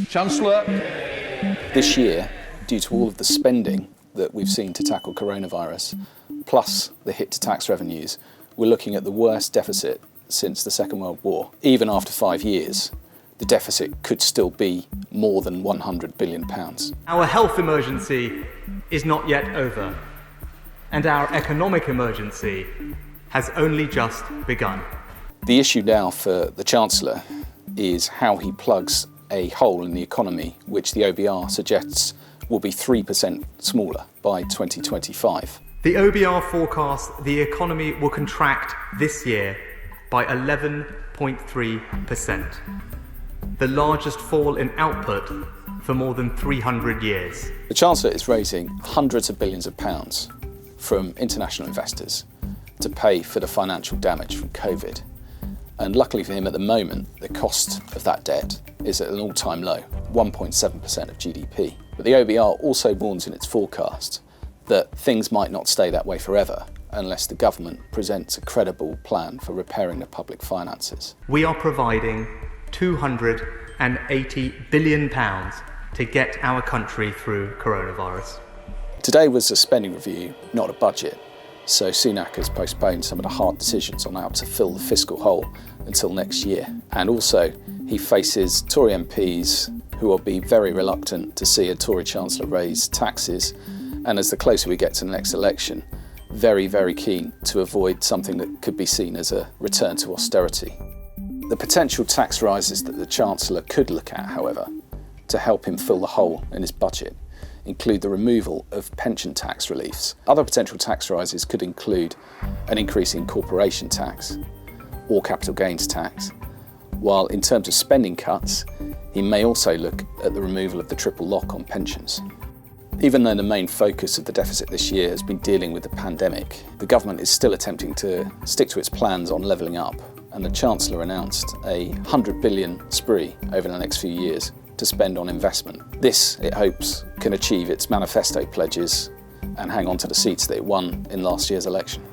Chancellor. This year, due to all of the spending that we've seen to tackle coronavirus, plus the hit to tax revenues, we're looking at the worst deficit since the Second World War. Even after 5 years, the deficit could still be more than £100 billion. Our health emergency is not yet over, and our economic emergency has only just begun. The issue now for the Chancellor is how he plugs a hole in the economy, which the OBR suggests will be 3% smaller by 2025. The OBR forecasts the economy will contract this year by 11.3%, the largest fall in output for more than 300 years. The Chancellor is raising hundreds of billions of pounds from international investors to pay for the financial damage from COVID. And luckily for him at the moment, the cost of that debt is at an all-time low, 1.7% of GDP. But the OBR also warns in its forecast that things might not stay that way forever unless the government presents a credible plan for repairing the public finances. We are providing £280 billion to get our country through coronavirus. Today was a spending review, not a budget. So Sunak has postponed some of the hard decisions on how to fill the fiscal hole until next year. And also, he faces Tory MPs who will be very reluctant to see a Tory Chancellor raise taxes, and as the closer we get to the next election, very, very keen to avoid something that could be seen as a return to austerity. The potential tax rises that the Chancellor could look at, however, to help him fill the hole in his budget, include the removal of pension tax reliefs. Other potential tax rises could include an increase in corporation tax or capital gains tax, while in terms of spending cuts, he may also look at the removal of the triple lock on pensions. Even though the main focus of the deficit this year has been dealing with the pandemic, the government is still attempting to stick to its plans on levelling up, and the Chancellor announced a £100 billion spree over the next few years to spend on investment. This, it hopes, can achieve its manifesto pledges and hang on to the seats that it won in last year's election.